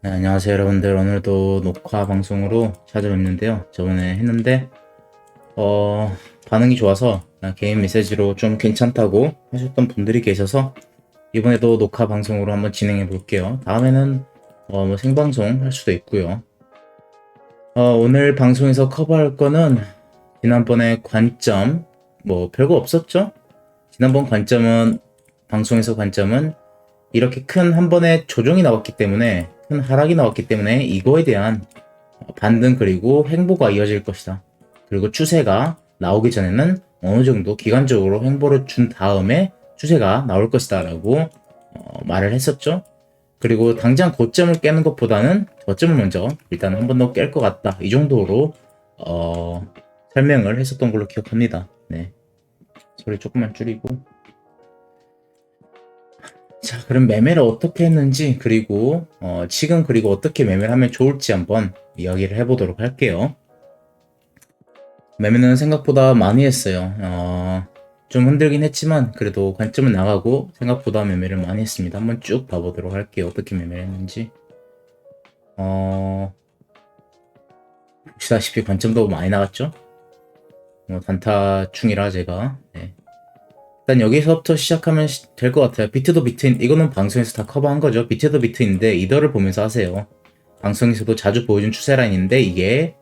네, 안녕하세요 여러분들. 오늘도 녹화 방송으로 찾아뵙는데요. 저번에 했는데 반응이 좋아서 개인 메시지로 좀 괜찮다고 하셨던 분들이 계셔서 이번에도 녹화 방송으로 한번 진행해 볼게요. 다음에는 뭐 생방송 할 수도 있고요. 오늘 방송에서 커버할 거는 지난번에 관점, 뭐 별거 없었죠? 지난번 방송에서 관점은 이렇게 큰 한 번에 조정이 나왔기 때문에, 큰 하락이 나왔기 때문에 이거에 대한 반등 그리고 횡보가 이어질 것이다. 그리고 추세가 나오기 전에는 어느 정도 기간적으로 횡보를 준 다음에 추세가 나올 것이다 라고 말을 했었죠. 그리고 당장 고점을 깨는 것보다는 저점을 먼저 일단 한 번 더 깰 것 같다, 이 정도로 설명을 했었던 걸로 기억합니다. 네, 소리 조금만 줄이고. 자, 그럼 매매를 어떻게 했는지, 그리고 지금 그리고 어떻게 매매를 하면 좋을지 한번 이야기를 해보도록 할게요. 매매는 생각보다 많이 했어요. 좀 흔들긴 했지만 그래도 관점은 나가고 생각보다 매매를 많이 했습니다. 한번 쭉 봐보도록 할게요. 어떻게 매매를 했는지. 보시다시피 관점도 많이 나갔죠? 단타 중이라 제가. 네. 일단 여기서부터 시작하면 될 것 같아요. 비트도 비트인, 이거는 방송에서 다 커버한 거죠. 비트도 비트인데 이더를 보면서 하세요. 방송에서도 자주 보여준 추세 라인인데 이게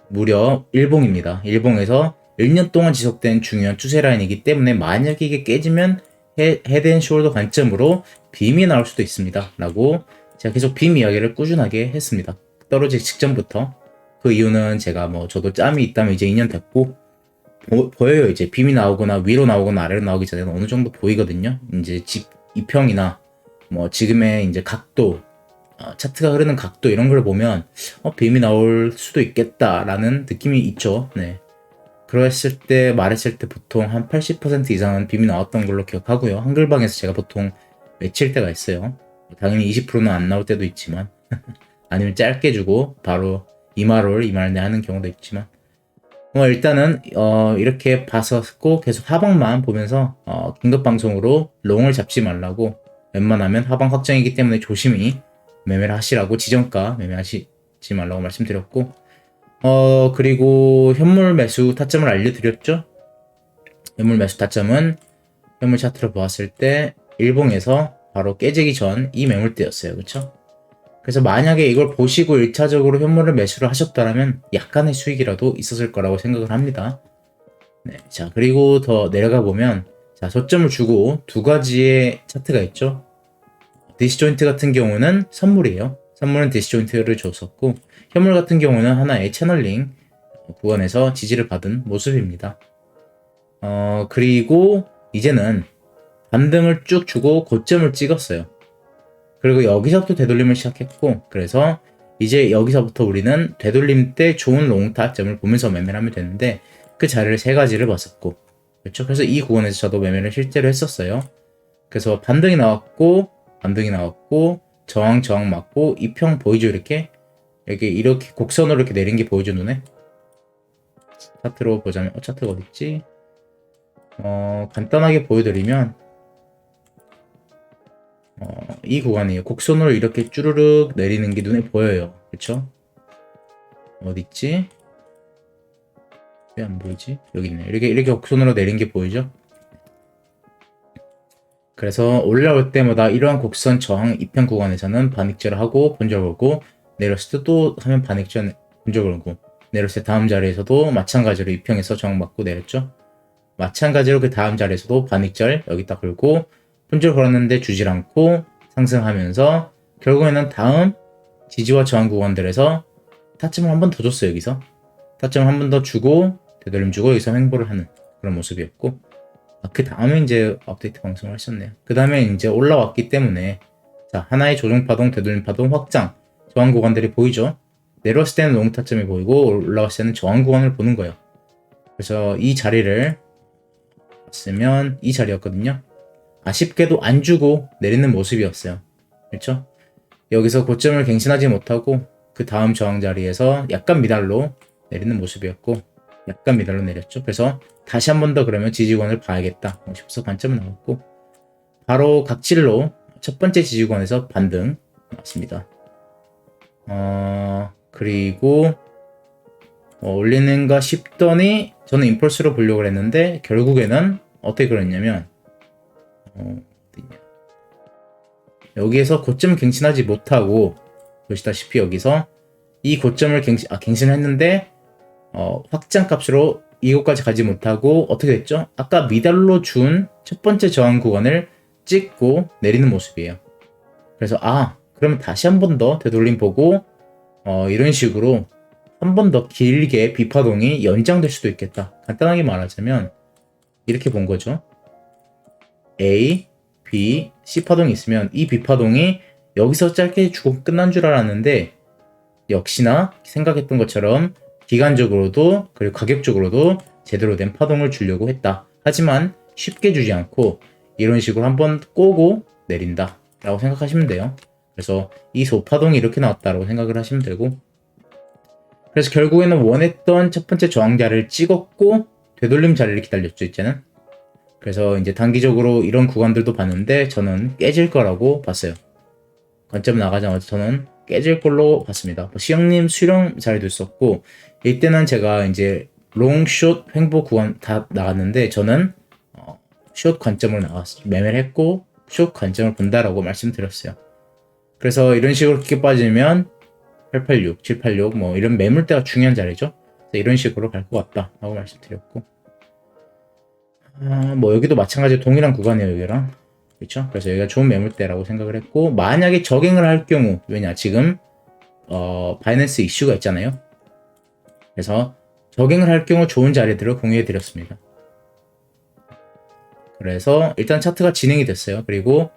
무려 일봉입니다. 일봉에서 1년 동안 지속된 중요한 추세 라인이기 때문에 만약에 이게 깨지면 헤드앤숄더 관점으로 빔이 나올 수도 있습니다. 라고 제가 계속 빔 이야기를 꾸준하게 했습니다. 떨어지기 직전부터. 그 이유는 제가 저도 짬이 있다면 이제 2년 됐고 보여요. 이제 빔이 나오거나 위로 나오거나 아래로 나오기 전에는 어느 정도 보이거든요. 이제 이평이나 지금의 이제 각도, 차트가 흐르는 각도 이런 걸 보면 빔이 나올 수도 있겠다라는 느낌이 있죠. 네. 그랬을 때 말했을 때 보통 한 80% 이상은 빔이 나왔던 걸로 기억하고요. 한글방에서 제가 보통 외칠 때가 있어요. 당연히 20%는 안 나올 때도 있지만 아니면 짧게 주고 바로 이말내 하는 경우도 있지만 일단은 이렇게 봤었고 계속 하방만 보면서 긴급 방송으로 롱을 잡지 말라고, 웬만하면 하방 확정이기 때문에 조심히 매매를 하시라고, 지정가 매매하시지 말라고 말씀드렸고, 그리고 현물 매수 타점을 알려드렸죠. 현물 매수 타점은 현물 차트로 보았을 때 일봉에서 바로 깨지기 전 이 매물대였어요. 그쵸? 그래서 만약에 이걸 보시고 1차적으로 현물을 매수를 하셨다면 약간의 수익이라도 있었을 거라고 생각을 합니다. 네, 자, 그리고 더 내려가 보면, 자, 저점을 주고 두 가지의 차트가 있죠. 디스조인트 같은 경우는 선물이에요. 선물은 디스조인트를 줬었고, 현물 같은 경우는 하나의 채널링 구간에서 지지를 받은 모습입니다. 그리고 이제는 반등을 쭉 주고 고점을 찍었어요. 그리고 여기서부터 되돌림을 시작했고, 그래서 이제 여기서부터 우리는 되돌림 때 좋은 롱타점을 보면서 매매를 하면 되는데, 그 자리를 세 가지를 봤었고, 그렇죠? 그래서 이 구간에서 저도 매매를 실제로 했었어요. 그래서 반등이 나왔고 저항 맞고 이평 보이죠? 이렇게 곡선으로 이렇게 내린 게 보이죠, 눈에? 차트로 보자면 차트가 어딨지? 간단하게 보여드리면 이 구간이에요. 곡선으로 이렇게 쭈르륵 내리는 게 눈에 보여요. 그쵸? 어딨지? 왜 안 보이지? 여기 있네. 이렇게 곡선으로 내린 게 보이죠? 그래서 올라올 때마다 이러한 곡선 저항 이평 구간에서는 반익절을 하고 본절 걸고, 내렸을 때 또 하면 반익절 본절 걸고, 내렸을 때 다음 자리에서도 마찬가지로 이평에서 저항 맞고 내렸죠? 마찬가지로 그 다음 자리에서도 반익절 여기다 걸고 본절 걸었는데 주질 않고 상승하면서 결국에는 다음 지지와 저항 구간들에서 타점을 한 번 더 줬어요. 여기서 타점을 한 번 더 주고 되돌림 주고 여기서 횡보를 하는 그런 모습이었고, 그 다음에 이제 업데이트 방송을 하셨네요. 그 다음에 이제 올라왔기 때문에, 자, 하나의 조정 파동, 되돌림 파동, 확장, 저항 구간들이 보이죠? 내려왔을 때는 롱 타점이 보이고 올라왔을 때는 저항 구간을 보는 거예요. 그래서 이 자리를 봤으면 이 자리였거든요. 아쉽게도 안 주고 내리는 모습이었어요. 그렇죠? 여기서 고점을 갱신하지 못하고 그 다음 저항 자리에서 약간 미달로 내리는 모습이었고, 약간 미달로 내렸죠. 그래서 다시 한 번 더 그러면 지지권을 봐야겠다 싶어서 관점을 나왔고, 바로 각질로 첫 번째 지지권에서 반등 나왔습니다. 그리고 올리는가 싶더니 저는 임펄스로 보려고 했는데 결국에는 어떻게 그랬냐면 여기에서 고점 갱신하지 못하고 보시다시피 여기서 이 고점을 갱신을 했는데 확장값으로 이곳까지 가지 못하고 어떻게 됐죠? 아까 미달로 준 첫 번째 저항 구간을 찍고 내리는 모습이에요. 그래서 그러면 다시 한 번 더 되돌림 보고 이런 식으로 한 번 더 길게 비파동이 연장될 수도 있겠다. 간단하게 말하자면 이렇게 본 거죠. A, B, C 파동이 있으면 이 B파동이 여기서 짧게 주고 끝난 줄 알았는데 역시나 생각했던 것처럼 기간적으로도 그리고 가격적으로도 제대로 된 파동을 주려고 했다. 하지만 쉽게 주지 않고 이런 식으로 한번 꼬고 내린다 라고 생각하시면 돼요. 그래서 이 소파동이 이렇게 나왔다고 생각을 하시면 되고, 그래서 결국에는 원했던 첫 번째 저항자를 찍었고 되돌림 자리를 기다렸죠 이제는. 그래서 이제 단기적으로 이런 구간들도 봤는데 저는 깨질 거라고 봤어요. 관점 나가자마자 저는 깨질 걸로 봤습니다. 시영님 수령 자리도 있었고 이때는 제가 이제 롱숏 횡보 구간 다 나갔는데 저는 숏 관점으로 매매를 했고 숏 관점을 본다라고 말씀드렸어요. 그래서 이런 식으로 깊게 빠지면 886, 786 뭐 이런 매물대가 중요한 자리죠. 이런 식으로 갈 것 같다라고 말씀드렸고, 뭐 여기도 마찬가지로 동일한 구간이에요 여기랑. 그렇죠? 그래서 여기가 좋은 매물대라고 생각을 했고, 만약에 저갱을 할 경우, 왜냐 지금 바이낸스 이슈가 있잖아요. 그래서 저갱을 할 경우 좋은 자리들을 공유해 드렸습니다. 그래서 일단 차트가 진행이 됐어요. 그리고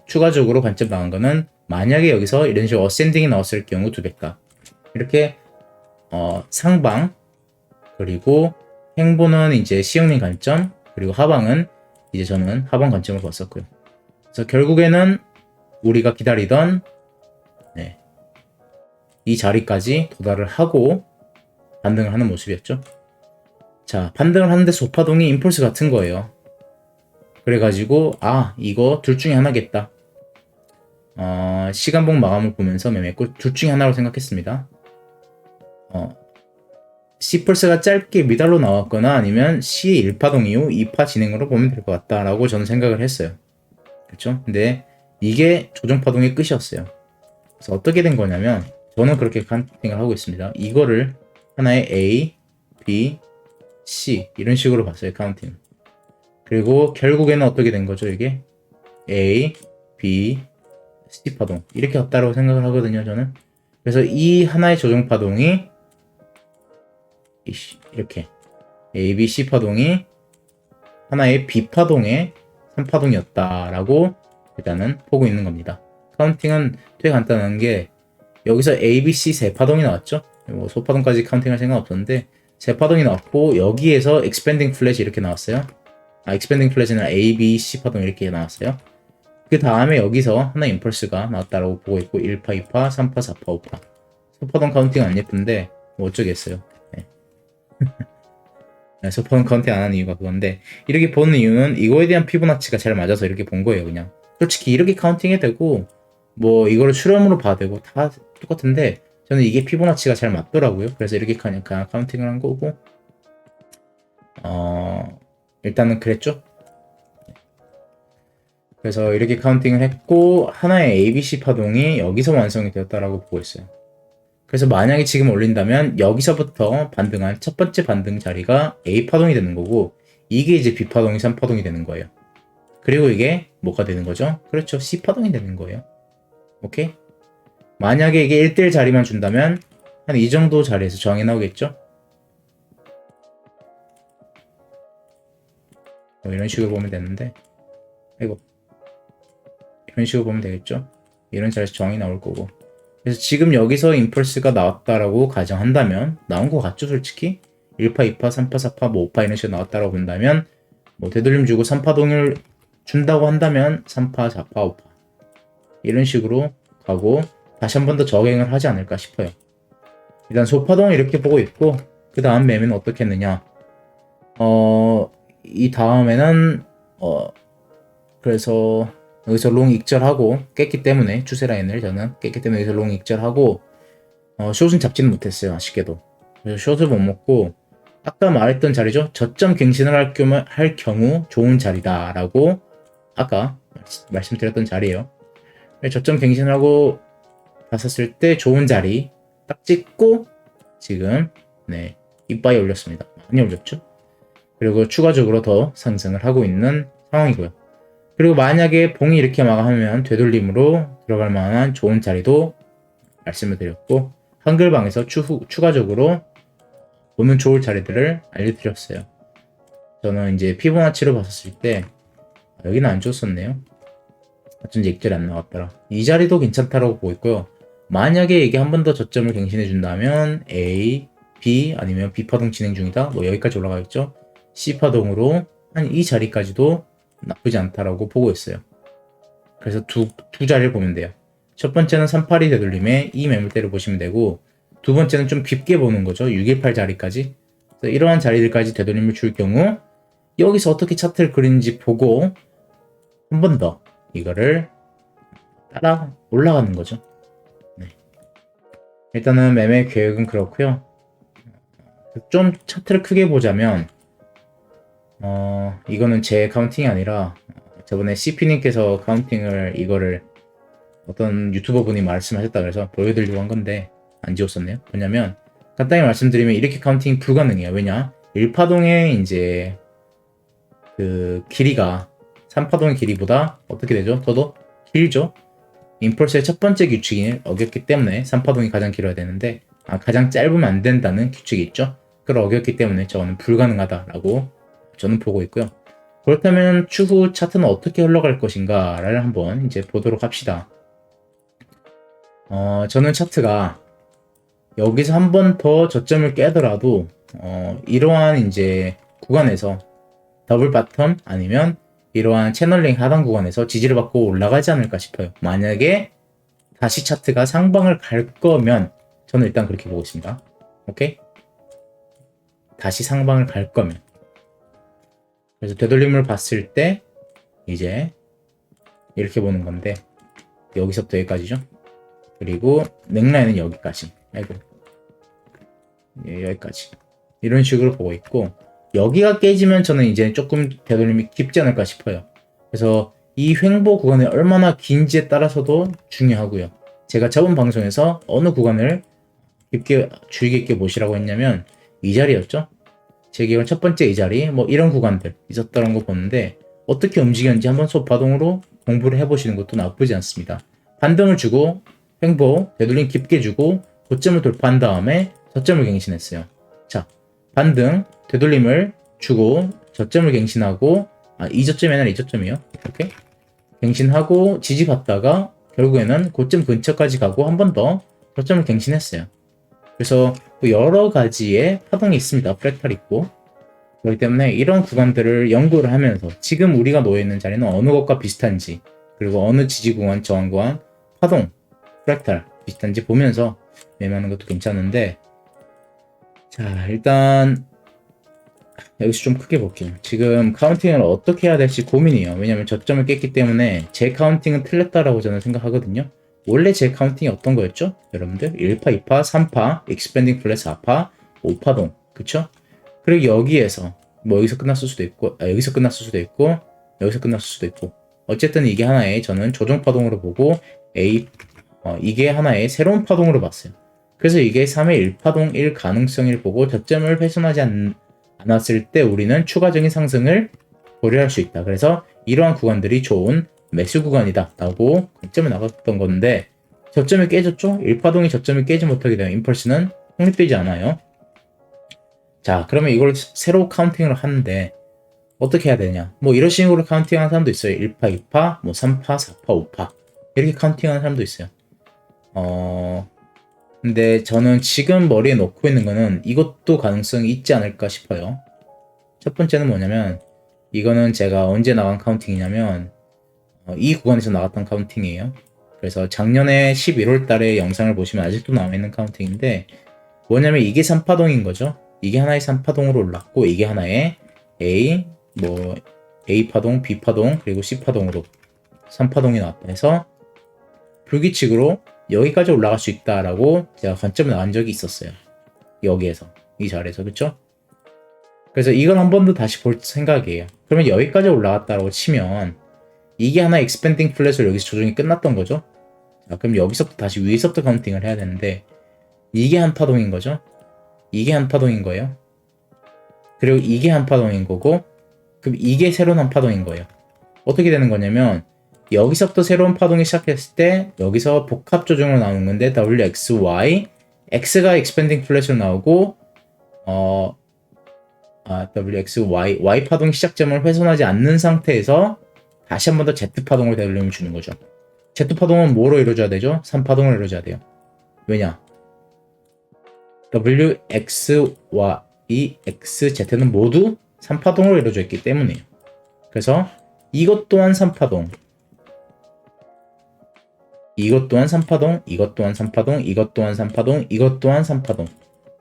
추가적으로 관점 나온 거는 만약에 여기서 이런 식으로 어센딩이 나왔을 경우 2배가 이렇게 상방, 그리고 행보는 이제 시영님 관점, 그리고 하방은 이제 저는 하방 관점을 봤었고요. 그래서 결국에는 우리가 기다리던 이 자리까지 도달을 하고 반등을 하는 모습이었죠. 자, 반등을 하는데 소파동이 임펄스 같은 거예요. 그래가지고 이거 둘 중에 하나겠다. 시간봉 마감을 보면서 매매했고 둘 중에 하나로 생각했습니다. C펄스가 짧게 미달로 나왔거나 아니면 C 1파동 이후 2파 진행으로 보면 될 것 같다라고 저는 생각을 했어요. 그렇죠? 근데 이게 조정파동의 끝이었어요. 그래서 어떻게 된 거냐면 저는 그렇게 카운팅을 하고 있습니다. 이거를 하나의 A, B, C 이런 식으로 봤어요. 카운팅. 그리고 결국에는 어떻게 된 거죠? 이게 A, B, C 파동 이렇게 왔다고 생각을 하거든요. 저는. 그래서 이 하나의 조정파동이 이렇게 A, B, C 파동이 하나의 B 파동의 3파동이었다라고 일단은 보고 있는 겁니다. 카운팅은 되게 간단한 게 여기서 A, B, C 세 파동이 나왔죠. 뭐 소파동까지 카운팅할 생각 없었는데 세 파동이 나왔고 여기에서 expanding flash 이렇게 나왔어요. expanding flash는 A, B, C 파동 이렇게 나왔어요. 그 다음에 여기서 하나 임펄스가 나왔다라고 보고 있고 1파, 2파, 3파, 4파, 5파. 소파동 카운팅 안 예쁜데 뭐 어쩌겠어요. 소파동 카운팅 안 하는 이유가 그건데 이렇게 보는 이유는 이거에 대한 피보나치가 잘 맞아서 이렇게 본 거예요. 그냥 솔직히 이렇게 카운팅해도 되고 뭐 이거를 수렴으로 봐도 되고 다 똑같은데 저는 이게 피보나치가 잘 맞더라고요. 그래서 이렇게 그냥 카운팅을 한 거고 일단은 그랬죠. 그래서 이렇게 카운팅을 했고 하나의 ABC 파동이 여기서 완성이 되었다라고 보고 있어요. 그래서 만약에 지금 올린다면 여기서부터 반등한 첫 번째 반등 자리가 A 파동이 되는 거고 이게 이제 B 파동이 3파동이 되는 거예요. 그리고 이게 뭐가 되는 거죠? 그렇죠. C 파동이 되는 거예요. 오케이? 만약에 이게 1대1 자리만 준다면 한 이 정도 자리에서 저항이 나오겠죠? 이런 식으로 보면 되는데 이런 식으로 보면 되겠죠? 이런 자리에서 저항이 나올 거고 그래서 지금 여기서 임펄스가 나왔다라고 가정한다면 나온 거 같죠 솔직히? 1파, 2파, 3파, 4파, 뭐 5파 이런 식으로 나왔다라고 본다면 뭐 되돌림 주고 3파동을 준다고 한다면 3파, 4파, 5파 이런 식으로 가고 다시 한 번 더 저갱을 하지 않을까 싶어요. 일단 소파동을 이렇게 보고 있고 그 다음 매매는 어떻게 했느냐 이 다음에는 그래서 여기서 롱 익절하고 깼기 때문에 추세 라인을 저는 깼기 때문에 여기서 롱 익절하고 숏은 잡지는 못했어요. 아쉽게도. 그래서 숏을 못 먹고 아까 말했던 자리죠. 저점 갱신을 할 경우 좋은 자리다라고 아까 말씀드렸던 자리예요. 저점 갱신을 하고 봤었을 때 좋은 자리 딱 찍고 지금 네 이빠이 올렸습니다. 많이 올렸죠. 그리고 추가적으로 더 상승을 하고 있는 상황이고요. 그리고 만약에 봉이 이렇게 마감하면 되돌림으로 들어갈 만한 좋은 자리도 말씀을 드렸고 한글방에서 추가적으로 보면 좋을 자리들을 알려드렸어요. 저는 이제 피보나치로 봤었을 때 여기는 안 좋았었네요. 어쩐지 익절이 안 나왔더라. 이 자리도 괜찮다라고 보고 있고요. 만약에 이게 한 번 더 저점을 갱신해 준다면 A, B 아니면 B 파동 진행 중이다. 뭐 여기까지 올라가겠죠. C 파동으로 한 이 자리까지도 나쁘지 않다라고 보고 있어요. 그래서 두 자리를 보면 돼요. 첫 번째는 382 되돌림에 이 매물대를 보시면 되고 두 번째는 좀 깊게 보는 거죠. 618 자리까지. 그래서 이러한 자리들까지 되돌림을 줄 경우 여기서 어떻게 차트를 그리는지 보고 한 번 더 이거를 따라 올라가는 거죠. 네. 일단은 매매 계획은 그렇고요. 좀 차트를 크게 보자면 이거는 제 카운팅이 아니라 저번에 CP님께서 카운팅을 이거를 어떤 유튜버 분이 말씀하셨다 그래서 보여드리려고 한 건데 안 지웠었네요. 왜냐면 간단히 말씀드리면 이렇게 카운팅이 불가능해요. 왜냐? 1파동의 이제 그 길이가 3파동의 길이보다 어떻게 되죠? 더더 길죠? 임펄스의 첫 번째 규칙이 어겼기 때문에 3파동이 가장 길어야 되는데 가장 짧으면 안 된다는 규칙이 있죠. 그걸 어겼기 때문에 저는 불가능하다라고 저는 보고 있고요. 그렇다면 추후 차트는 어떻게 흘러갈 것인가를 한번 이제 보도록 합시다. 저는 차트가 여기서 한 번 더 저점을 깨더라도 이러한 이제 구간에서 더블 바텀 아니면 이러한 채널링 하단 구간에서 지지를 받고 올라가지 않을까 싶어요. 만약에 다시 차트가 상방을 갈 거면 저는 일단 그렇게 보고 있습니다. 오케이? 다시 상방을 갈 거면. 그래서 되돌림을 봤을 때 이제 이렇게 보는 건데 여기서부터 여기까지죠. 그리고 넥라인은 여기까지. 아이고. 예, 여기까지. 이런 식으로 보고 있고 여기가 깨지면 저는 이제 조금 되돌림이 깊지 않을까 싶어요. 그래서 이 횡보 구간이 얼마나 긴지에 따라서도 중요하고요. 제가 저번 방송에서 어느 구간을 깊게 주의 깊게 보시라고 했냐면 이 자리였죠. 제 기억은 첫 번째 이 자리 뭐 이런 구간들 있었다는 거 보는데 어떻게 움직였는지 한번 소파동으로 공부를 해보시는 것도 나쁘지 않습니다. 반등을 주고 횡보 되돌림 깊게 주고 고점을 돌파한 다음에 저점을 갱신했어요. 자, 반등 되돌림을 주고 저점을 갱신하고 이 저점이 아니라 이 저점이요. 이렇게 갱신하고 지지받다가 결국에는 고점 근처까지 가고 한 번 더 저점을 갱신했어요. 그래서 여러 가지의 파동이 있습니다. 프랙탈 있고 그렇기 때문에 이런 구간들을 연구를 하면서 지금 우리가 놓여있는 자리는 어느 것과 비슷한지 그리고 어느 지지 구간, 저항 구간, 파동, 프랙탈 비슷한지 보면서 매매하는 것도 괜찮은데 자 일단 여기서 좀 크게 볼게요. 지금 카운팅을 어떻게 해야 될지 고민이에요. 왜냐면 저점을 깼기 때문에 제 카운팅은 틀렸다라고 저는 생각하거든요. 원래 제 카운팅이 어떤 거였죠? 여러분들 1파, 2파, 3파, 익스펜딩 플랫 4파, 5파동 그쵸? 그리고 여기에서 뭐 여기서 끝났을 수도 있고 여기서 끝났을 수도 있고 여기서 끝났을 수도 있고 어쨌든 이게 하나의 저는 조정 파동으로 보고 이게 하나의 새로운 파동으로 봤어요. 그래서 이게 3의 1파동 1 가능성을 보고 저점을 훼손하지 않았을 때 우리는 추가적인 상승을 고려할 수 있다. 그래서 이러한 구간들이 좋은 매수 구간이다 라고 관점을 나갔던 건데 저점이 깨졌죠? 1파동이 저점을 깨지 못하게 되면 임펄스는 성립되지 않아요. 자 그러면 이걸 새로 카운팅을 하는데 어떻게 해야 되냐 뭐 이런 식으로 카운팅하는 사람도 있어요. 1파, 2파, 뭐 3파, 4파, 5파 이렇게 카운팅하는 사람도 있어요. 근데 저는 지금 머리에 놓고 있는 거는 이것도 가능성이 있지 않을까 싶어요. 첫 번째는 뭐냐면 이거는 제가 언제 나간 카운팅이냐면 이 구간에서 나갔던 카운팅이에요. 그래서 작년에 11월 달에 영상을 보시면 아직도 남아있는 카운팅인데 뭐냐면 이게 3파동인 거죠. 이게 하나의 3파동으로 올랐고 이게 하나의 A 파동, B 파동, 그리고 C 파동으로 3파동이 나왔다 해서 불규칙으로 여기까지 올라갈 수 있다라고 제가 관점을 나온 적이 있었어요. 여기에서 이 자리에서 그쵸? 그래서 이걸 한 번 더 다시 볼 생각이에요. 그러면 여기까지 올라갔다라고 치면 이게 하나 익스펜딩 플랫으로 여기서 조정이 끝났던 거죠. 자, 그럼 여기서부터 다시 위에서부터 카운팅을 해야 되는데 이게 한 파동인 거죠. 이게 한 파동인 거예요. 그리고 이게 한 파동인 거고 그럼 이게 새로운 한 파동인 거예요. 어떻게 되는 거냐면 여기서부터 새로운 파동이 시작했을 때 여기서 복합 조정으로 나오는 건데 WXY X가 익스펜딩 플랫으로 나오고 WXY Y 파동 시작점을 훼손하지 않는 상태에서 다시 한 번 더 Z 파동으로 되돌림을 주는 거죠. Z 파동은 뭐로 이루어져야 되죠? 3파동으로 이루어져야 돼요. 왜냐? W, X, Y, X, Z는 모두 3파동으로 이루어져 있기 때문이에요. 그래서 이것 또한 3파동, 이것 또한 3파동, 이것 또한 3파동, 이것 또한 3파동, 이것 또한 3파동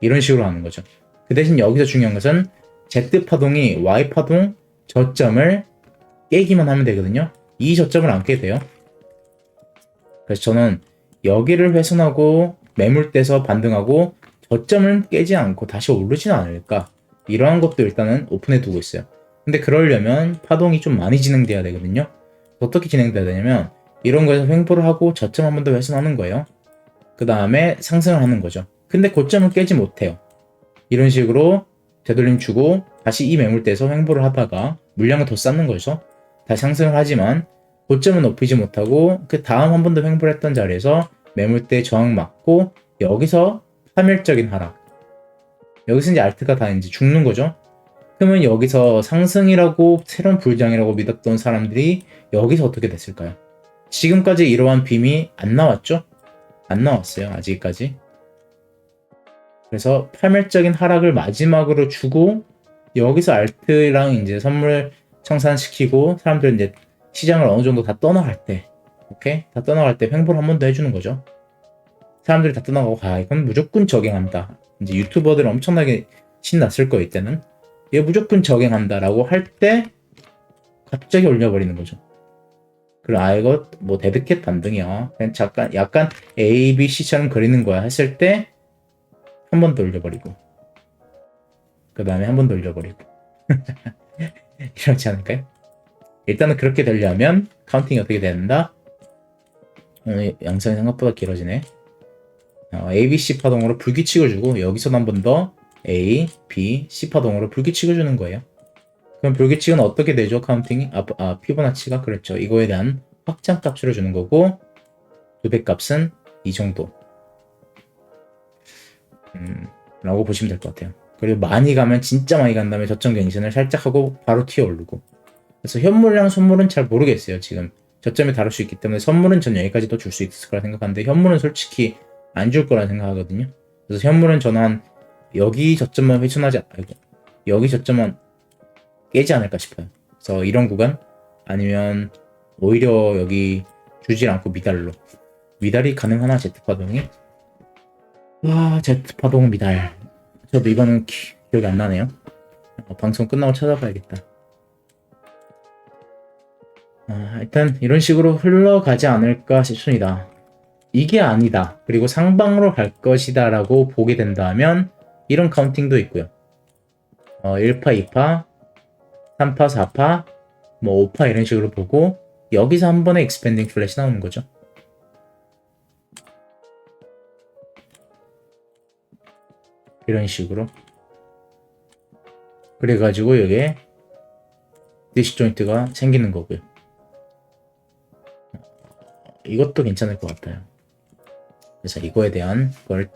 이런 식으로 하는 거죠. 그 대신 여기서 중요한 것은 Z파동이 Y파동 저점을 깨기만 하면 되거든요. 이 저점을 안 깨도 돼요. 그래서 저는 여기를 훼손하고 매물대서 반등하고 저점을 깨지 않고 다시 오르지는 않을까 이러한 것도 일단은 오픈해 두고 있어요. 근데 그러려면 파동이 좀 많이 진행돼야 되거든요. 어떻게 진행돼야 되냐면 이런 거에서 횡보를 하고 저점 한 번 더 훼손하는 거예요. 그 다음에 상승을 하는 거죠. 근데 고점을 깨지 못해요. 이런 식으로 되돌림 주고 다시 이 매물대에서 횡보를 하다가 물량을 더 쌓는 거죠. 다시 상승을 하지만 고점은 높이지 못하고 그 다음 한 번 더 횡보를 했던 자리에서 매물대 저항 맞고 여기서 파멸적인 하락. 여기서 이제 알트가 다 이제 죽는 거죠. 그러면 여기서 상승이라고 새로운 불장이라고 믿었던 사람들이 여기서 어떻게 됐을까요? 지금까지 이러한 빔이 안 나왔죠? 안 나왔어요. 아직까지. 그래서 파멸적인 하락을 마지막으로 주고 여기서 알트랑 이제 선물 청산시키고 사람들은 이제 시장을 어느 정도 다 떠나갈 때, 오케이? 다 떠나갈 때 횡보를 한 번 더 해주는 거죠. 사람들이 다 떠나가고, 이건 무조건 저갱한다. 이제 유튜버들 엄청나게 신났을 거예요, 이때는. 얘 무조건 저갱한다라고 할 때 갑자기 올려버리는 거죠. 그리고 이거 뭐 데드캣 반등이야. 그냥 잠깐 약간 A, B, C처럼 그리는 거야 했을 때 한 번 더 올려버리고 그 다음에 한 번 더 올려버리고 이렇지 않을까요? 일단은 그렇게 되려면 카운팅이 어떻게 된다? 오늘 영상이 생각보다 길어지네. A, B, C 파동으로 불규칙을 주고 여기서도 한 번 더 A, B, C 파동으로 불규칙을 주는 거예요. 그럼 불규칙은 어떻게 되죠? 카운팅이? 피보나치가 그랬죠. 이거에 대한 확장 값으로 주는 거고 도배 값은 이 정도 라고 보시면 될 것 같아요. 그리고 많이 가면 진짜 많이 간 다음에 저점 갱신을 살짝 하고 바로 튀어 오르고. 그래서 현물이랑 선물은 잘 모르겠어요. 지금 저점에 다룰 수 있기 때문에 선물은 전 여기까지도 줄 수 있을 거라 생각하는데 현물은 솔직히 안 줄 거라 생각하거든요. 그래서 현물은 저는 한 여기 저점만 여기 저점만 깨지 않을까 싶어요. 그래서 이런 구간 아니면 오히려 여기 주질 않고 미달이 가능하나 Z파동이? Z파동 미달. 저도 이거는 기억이 안 나네요. 방송 끝나고 찾아봐야겠다. 일단 이런 식으로 흘러가지 않을까 싶습니다. 이게 아니다. 그리고 상방으로 갈 것이다 라고 보게 된다면 이런 카운팅도 있고요. 1파, 2파, 3파, 4파, 뭐 5파 이런 식으로 보고 여기서 한 번에 익스펜딩 플랫이 나오는 거죠. 이런 식으로. 그래가지고 여기에 디시 조인트가 생기는 거고요. 이것도 괜찮을 것 같아요. 그래서 이거에 대한 걸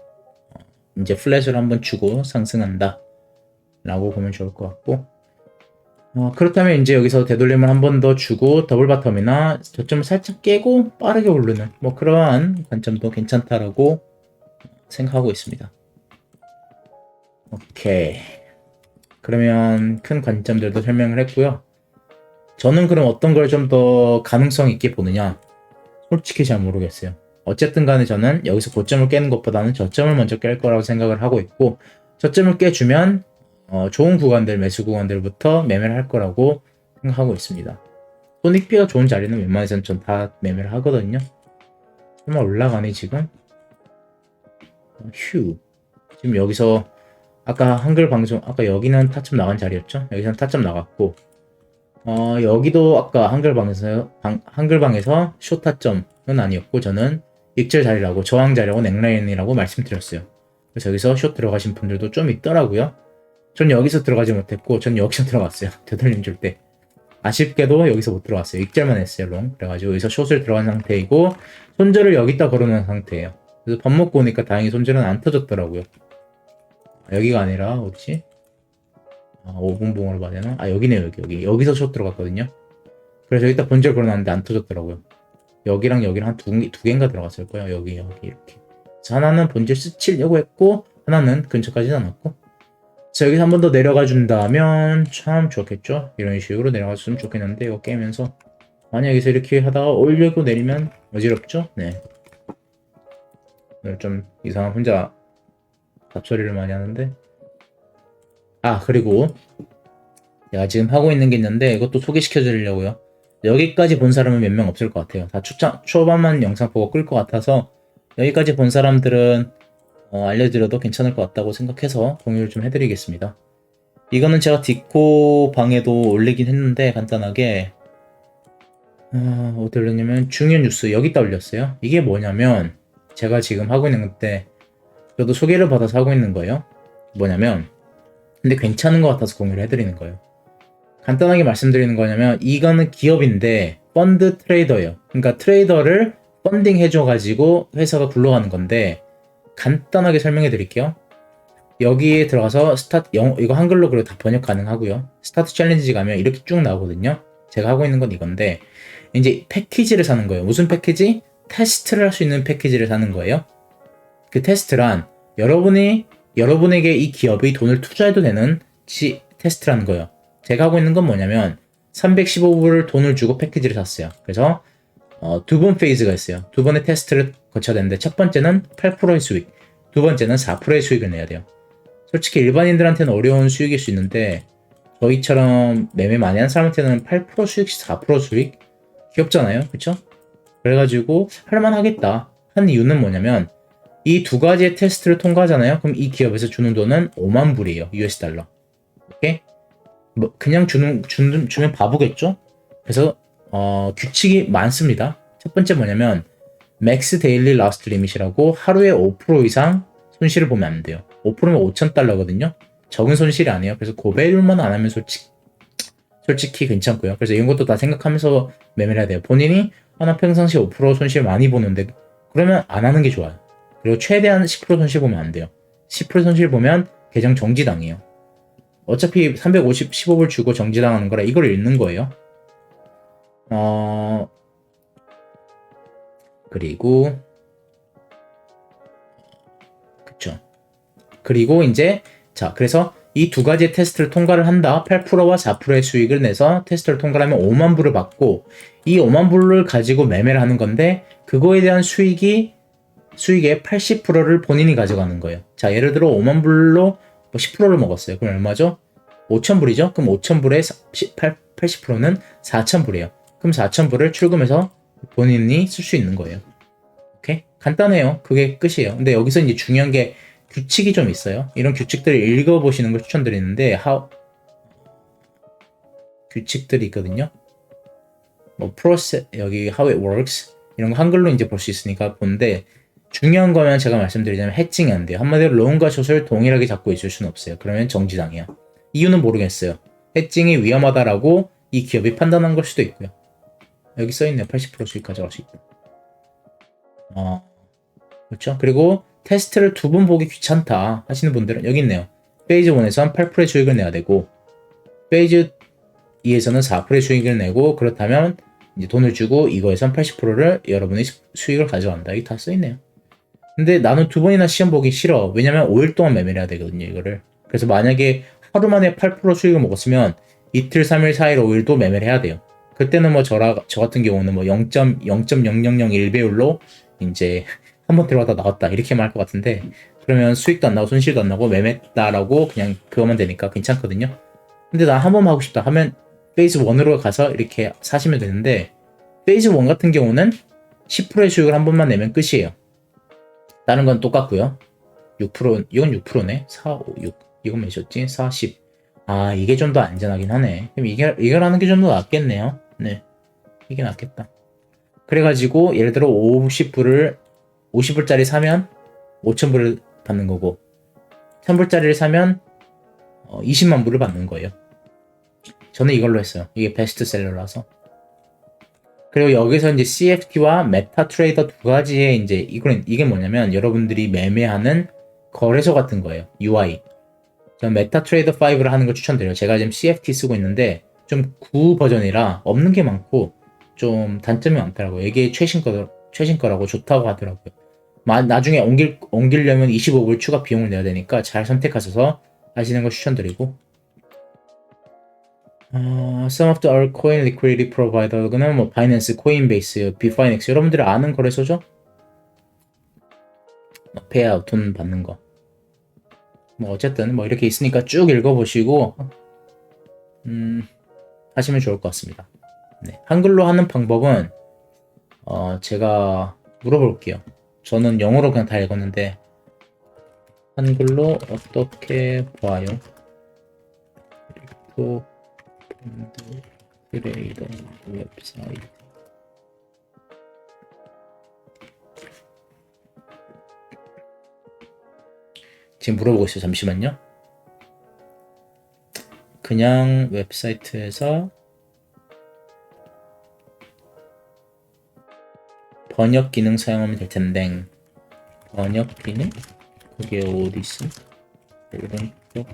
이제 플랫을 한번 주고 상승한다 라고 보면 좋을 것 같고, 그렇다면 이제 여기서 되돌림을 한 번 더 주고 더블 바텀이나 저점을 살짝 깨고 빠르게 오르는 뭐 그러한 관점도 괜찮다라고 생각하고 있습니다. 오케이. 그러면 큰 관점들도 설명을 했고요. 저는 그럼 어떤 걸 좀 더 가능성 있게 보느냐? 솔직히 잘 모르겠어요. 어쨌든 간에 저는 여기서 고점을 깨는 것보다는 저점을 먼저 깰 거라고 생각을 하고 있고, 저점을 깨주면 좋은 구간들, 매수 구간들부터 매매를 할 거라고 생각하고 있습니다. 손익비가 좋은 자리는 웬만해서는 전 다 매매를 하거든요. 설마 올라가네 지금? 휴. 지금 여기서 아까 한글 방송 아까 여기는 타점 나간 자리였죠? 여기서는 타점 나갔고 여기도 아까 한글방에서 쇼 타점은 아니었고 저는 익절 자리라고 저항 자리라고 넥라인이라고 말씀드렸어요. 그래서 여기서 쇼 들어가신 분들도 좀 있더라고요. 전 여기서 들어가지 못했고 전 여기서 들어갔어요. 되돌림 줄 때. 아쉽게도 여기서 못 들어갔어요. 익절만 했어요, 롱. 그래가지고 여기서 숏을 들어간 상태이고 손절을 여기다 걸어놓은 상태예요. 그래서 밥 먹고 오니까 다행히 손절은 안 터졌더라고요. 여기가 아니라 어디지? 5분 봉으로 봐야 되나? 여기네요, 여기서 숏 들어갔거든요. 그래서 여기다 번절 걸어놨는데 안 터졌더라고요. 여기랑 여기랑 한 두 개인가 들어갔을 거예요. 여기 이렇게. 그래서 하나는 번절 스치려고 했고 하나는 근처까지는 않았고. 자, 여기서 한 번 더 내려가 준다면 참 좋겠죠? 이런 식으로 내려갔으면 좋겠는데 이거 깨면서 만약 여기서 이렇게 하다가 올리고 내리면 어지럽죠? 네. 오늘 좀 이상한 혼자 잡소리를 많이 하는데 그리고 내가 지금 하고 있는 게 있는데 이것도 소개시켜 드리려고요. 여기까지 본 사람은 몇 명 없을 것 같아요. 다 초반만 영상 보고 끌 것 같아서 여기까지 본 사람들은 알려드려도 괜찮을 것 같다고 생각해서 공유를 좀 해드리겠습니다. 이거는 제가 디코 방에도 올리긴 했는데 간단하게 어디 올렸냐면 중요 뉴스 여기다 올렸어요. 이게 뭐냐면 제가 지금 하고 있는 건데 저도 소개를 받아서 하고 있는 거예요. 뭐냐면 근데 괜찮은 것 같아서 공유를 해드리는 거예요. 간단하게 말씀드리는 거냐면 이거는 기업인데 펀드 트레이더예요. 그러니까 트레이더를 펀딩 해줘가지고 회사가 굴러가는 건데 간단하게 설명해 드릴게요. 여기에 들어가서 이거 한글로 그리고 다 번역 가능하고요. 스타트 챌린지 가면 이렇게 쭉 나오거든요. 제가 하고 있는 건 이건데 이제 패키지를 사는 거예요. 무슨 패키지? 테스트를 할 수 있는 패키지를 사는 거예요. 그 테스트란 여러분에게 이 기업이 돈을 투자해도 되는 테스트라는 거예요. 제가 하고 있는 건 뭐냐면 315불을 돈을 주고 패키지를 샀어요. 그래서 두 번 페이즈가 있어요. 두 번의 테스트를 거쳐야 되는데 첫 번째는 8%의 수익, 두 번째는 4%의 수익을 내야 돼요. 솔직히 일반인들한테는 어려운 수익일 수 있는데 저희처럼 매매 많이 하는 사람한테는 8% 수익, 4% 수익 귀엽잖아요, 그쵸? 그래가지고 할만하겠다 한 이유는 뭐냐면 이 두 가지의 테스트를 통과하잖아요. 그럼 이 기업에서 주는 돈은 5만 불이에요. US 달러. 오케이? 뭐 그냥 주면 바보겠죠? 그래서 규칙이 많습니다. 첫 번째 뭐냐면 맥스 데일리 라스트 리밋이라고 하루에 5% 이상 손실을 보면 안 돼요. 5%면 5,000달러거든요. 적은 손실이 아니에요. 그래서 고배율만 안 하면 솔직히 괜찮고요. 그래서 이런 것도 다 생각하면서 매매를 해야 돼요. 본인이 나 평상시에 5% 손실 많이 보는데 그러면 안 하는 게 좋아요. 그리고 최대한 10% 손실 보면 안 돼요. 10% 손실 보면 계정 정지당해요. 어차피 315불 주고 정지당하는 거라 이걸 읽는 거예요. 그리고 그쵸. 그리고 이제 그래서 이 두 가지 테스트를 통과를 한다. 8%와 4%의 수익을 내서 테스트를 통과하면 5만 불을 받고 이 5만 불을 가지고 매매를 하는 건데 그거에 대한 수익의 80%를 본인이 가져가는 거예요. 자, 예를 들어 5만 불로 10%를 먹었어요. 그럼 얼마죠? 5,000불이죠? 그럼 5,000불의 80%는 4,000불이에요. 그럼 4,000불을 출금해서 본인이 쓸 수 있는 거예요. 오케이? 간단해요. 그게 끝이에요. 근데 여기서 이제 중요한 게 규칙이 좀 있어요. 이런 규칙들을 읽어보시는 걸 추천드리는데 규칙들이 있거든요. 여기 how it works 이런 거 한글로 이제 볼 수 있으니까 보는데 중요한 거면 제가 말씀드리자면 해칭이 안 돼요. 한마디로 롱과 숏을 동일하게 잡고 있을 수는 없어요. 그러면 정지당해요. 이유는 모르겠어요. 해칭이 위험하다라고 이 기업이 판단한 걸 수도 있고요. 여기 써있네요. 80% 수익 가져갈 수 있다. 그렇죠. 그리고 테스트를 두 번 보기 귀찮다 하시는 분들은 여기 있네요. 페이지 1에서는 8%의 수익을 내야 되고 페이지 2에서는 4%의 수익을 내고 그렇다면 이제 돈을 주고 이거에선 80%를 여러분의 수익을 가져간다. 이게 다 써있네요. 근데 나는 두 번이나 시험 보기 싫어. 왜냐면 5일 동안 매매를 해야 되거든요, 이거를. 그래서 만약에 하루 만에 8% 수익을 먹었으면 이틀, 3일, 4일, 5일도 매매를 해야 돼요. 그때는 뭐 저 같은 경우는 뭐 0.0001배율로 이제 한번 들어갔다 나왔다 이렇게 말할 것 같은데 그러면 수익도 안 나고 손실도 안 나고 매매했다라고 그냥 그거만 되니까 괜찮거든요. 근데 나 한 번만 하고 싶다 하면 페이즈 1으로 가서 이렇게 사시면 되는데 페이즈 1 같은 경우는 10%의 수익을 한 번만 내면 끝이에요. 다른 건 똑같고요. 6%, 이건 6%네. 4, 5, 6. 이건 몇이었지? 4, 10. 아, 이게 좀 더 안전하긴 하네. 그럼 이걸 하는 게 좀 더 낫겠네요. 네. 이게 낫겠다. 그래가지고, 예를 들어 50불짜리 사면 5,000불을 받는 거고, 1,000불짜리를 사면 20만 불을 받는 거예요. 저는 이걸로 했어요. 이게 베스트셀러라서. 그리고 여기서 이제 CFT와 메타트레이더 두 가지의 이제 이게 뭐냐면 여러분들이 매매하는 거래소 같은 거예요. UI. 저는 메타트레이더 5를 하는 걸 추천드려요. 제가 지금 CFT 쓰고 있는데 좀 구 버전이라 없는 게 많고 좀 단점이 많더라고요. 이게 최신 거라고 좋다고 하더라고요. 나중에 옮기려면 25불 추가 비용을 내야 되니까 잘 선택하셔서 하시는 걸 추천드리고 some of the altcoin liquidity provider는 뭐 바이낸스, 코인베이스, 비파이넥스 여러분들이 아는 거래소죠? 페이아웃 돈 받는 거. 뭐 어쨌든 뭐 이렇게 있으니까 쭉 읽어보시고 하시면 좋을 것 같습니다. 네. 한글로 하는 방법은 제가 물어볼게요. 저는 영어로 그냥 다 읽었는데 한글로 어떻게 봐요? 그리고 트레이더 웹사이트 지금 물어보고 있어요. 잠시만요. 그냥 웹사이트에서 번역 기능 사용하면 될 텐데 번역 기능? 그게 어디 있어? 오른쪽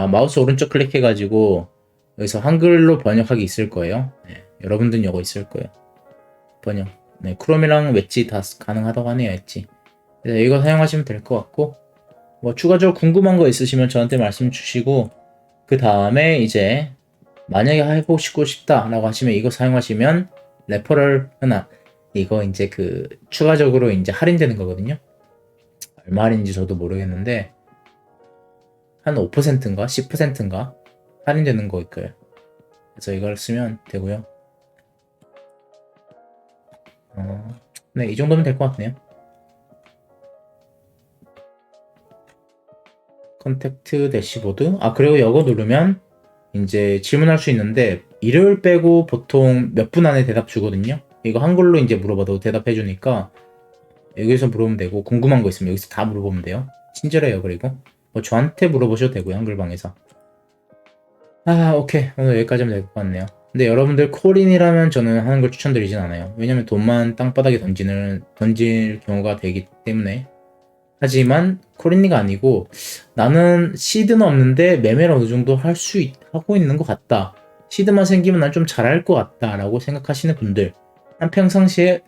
마우스 오른쪽 클릭해가지고 여기서 한글로 번역하기 있을 거예요. 네, 여러분들은 이거 있을 거예요. 번역. 네, 크롬이랑 웨지 다 가능하다고 하네요. 웨지. 그래서 이거 사용하시면 될 것 같고 뭐 추가적으로 궁금한 거 있으시면 저한테 말씀 주시고 그 다음에 이제 만약에 해보시고 싶다라고 하시면 이거 사용하시면 레퍼럴 하나 이거 이제 그 추가적으로 이제 할인되는 거거든요. 얼마 할인인지 저도 모르겠는데 한 5%인가 10%인가 할인되는 거일 거예요. 그래서 이걸 쓰면 되고요. 네, 이 정도면 될 것 같네요. 컨택트 대시보드. 그리고 이거 누르면 이제 질문할 수 있는데 일요일 빼고 보통 몇 분 안에 대답 주거든요. 이거 한글로 이제 물어봐도 대답해 주니까 여기서 물어보면 되고 궁금한 거 있으면 여기서 다 물어보면 돼요. 친절해요. 그리고 뭐 저한테 물어보셔도 되고요. 한글방에서. 오케이. 오늘 여기까지 하면 될 것 같네요. 근데 여러분들 콜인이라면 저는 하는 걸 추천드리진 않아요. 왜냐면 돈만 땅바닥에 던질 경우가 되기 때문에. 하지만 콜인이가 아니고 나는 시드는 없는데 매매를 어느 정도 하고 있는 것 같다. 시드만 생기면 난 좀 잘할 것 같다 라고 생각하시는 분들 한 평상시에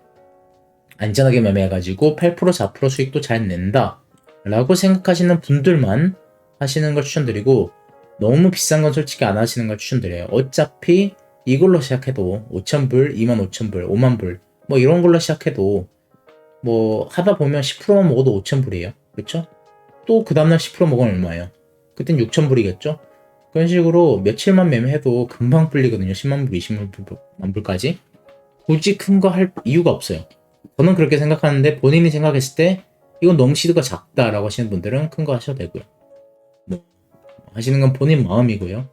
안전하게 매매해가지고 8% 4% 수익도 잘 낸다 라고 생각하시는 분들만 하시는 걸 추천드리고 너무 비싼 건 솔직히 안 하시는 걸 추천드려요. 어차피 이걸로 시작해도 5,000불, 25,000불, 5만불 뭐 이런 걸로 시작해도 뭐 하다 보면 10%만 먹어도 5,000불이에요. 그렇죠? 또 그 다음날 10% 먹으면 얼마예요? 그땐 6,000불이겠죠? 그런 식으로 며칠만 매매해도 금방 풀리거든요. 10만 불, 20만 불까지. 굳이 큰 거 할 이유가 없어요. 저는 그렇게 생각하는데 본인이 생각했을 때 이건 너무 시드가 작다라고 하시는 분들은 큰 거 하셔도 되고요. 뭐 하시는 건 본인 마음이고요.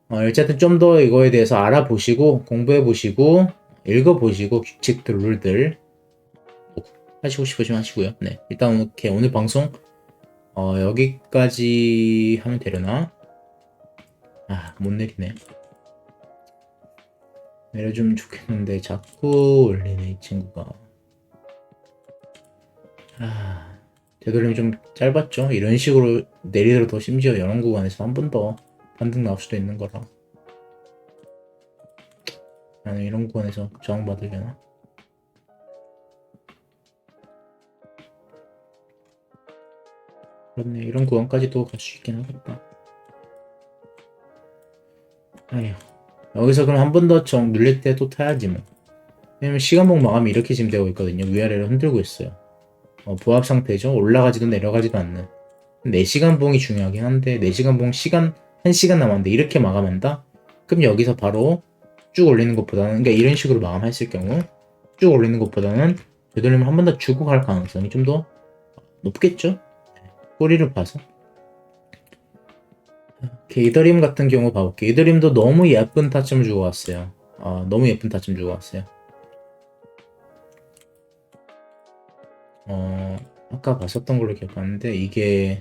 어쨌든 좀 더 이거에 대해서 알아보시고 공부해보시고 읽어보시고 규칙들, 룰들 하시고 싶으시면 하시고요. 네, 일단 이렇게 오늘 방송 여기까지 하면 되려나? 못 내리네. 내려주면 좋겠는데 자꾸 올리네 이 친구가. 되도록이면 좀 짧았죠. 이런 식으로 내리더라도 심지어 연원 구간에서 한 번 더 반등 나올 수도 있는 거라. 나는 이런 구간에서 저항받으려나? 그렇네. 이런 구간까지도 갈 수 있긴 하겠다. 여기서 그럼 한 번 더 정 눌릴 때 또 타야지 뭐. 왜냐면 시간봉 마감이 이렇게 지금 되고 있거든요. 위아래로 흔들고 있어요. 부합 상태죠. 올라가지도 내려가지도 않는. 4시간 봉이 중요하긴 한데 4시간 봉 시간 1시간 남았는데 이렇게 마감한다? 그럼 여기서 바로 쭉 올리는 것보다는, 그러니까 이런 식으로 마감했을 경우 쭉 올리는 것보다는 되돌림을 한 번 더 주고 갈 가능성이 좀 더 높겠죠? 꼬리를 봐서. 이더리움 같은 경우 봐볼게요. 이더리움도 너무 예쁜 타점을 주고 왔어요. 너무 예쁜 타점 주고 왔어요. 아까 봤었던 걸로 기억하는데 이게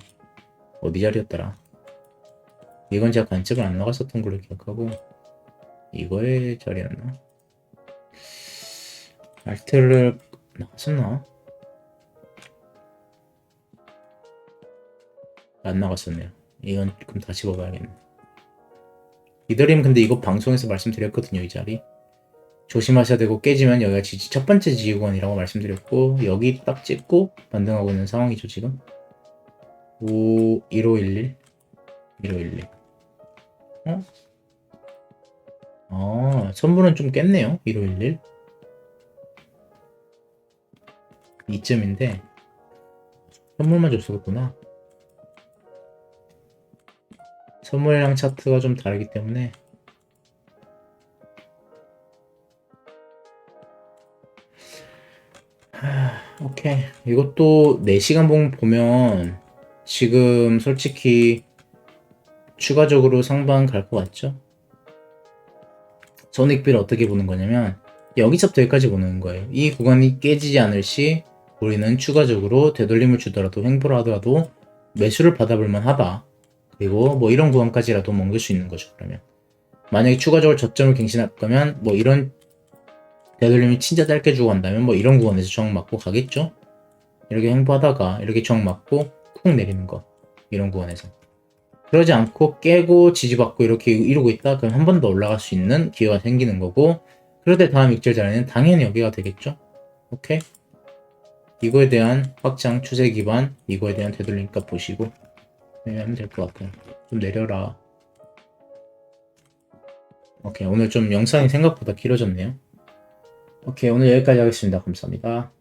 어디 자리였더라? 이건 제가 관측을 안 나갔었던 걸로 기억하고 이거의 자리였나? 알트를 나갔었나? 안 나갔었네요. 이건 그럼 다시 봐봐야겠네. 이더리움 근데 이거 방송에서 말씀드렸거든요. 이 자리 조심하셔야 되고, 깨지면 여기가 첫 번째 지지구간이라고 말씀드렸고, 여기 딱 찍고 반등하고 있는 상황이죠 지금. 1511 1511. 선물은 좀 깼네요. 1511 2점인데 선물만 줬었구나. 선물이랑 차트가 좀 다르기 때문에 오케이. 이것도 4시간 보면 지금 솔직히 추가적으로 상방 갈 것 같죠? 손익비를 어떻게 보는 거냐면 여기서부터 여기까지 보는 거예요. 이 구간이 깨지지 않을 시 우리는 추가적으로 되돌림을 주더라도, 횡보를 하더라도 매수를 받아볼 만하다. 그리고 뭐 이런 구간까지라도 먹을 수 있는 거죠. 그러면 만약에 추가적으로 저점을 갱신할 거면 뭐 이런 되돌림이 진짜 짧게 주고 간다면 뭐 이런 구간에서 저항 맞고 가겠죠. 이렇게 횡보하다가 이렇게 저항 맞고 쿵 내리는 거, 이런 구간에서. 그러지 않고 깨고 지지받고 이렇게 이러고 있다 그럼 한 번 더 올라갈 수 있는 기회가 생기는 거고, 그럴 때 다음 익절 자리는 당연히 여기가 되겠죠. 오케이. 이거에 대한 확장 추세 기반, 이거에 대한 되돌림 값 보시고 하면 될 것 같아요. 좀 내려라. 오케이. 오늘 좀 영상이 생각보다 길어졌네요. 오케이. 오늘 여기까지 하겠습니다. 감사합니다.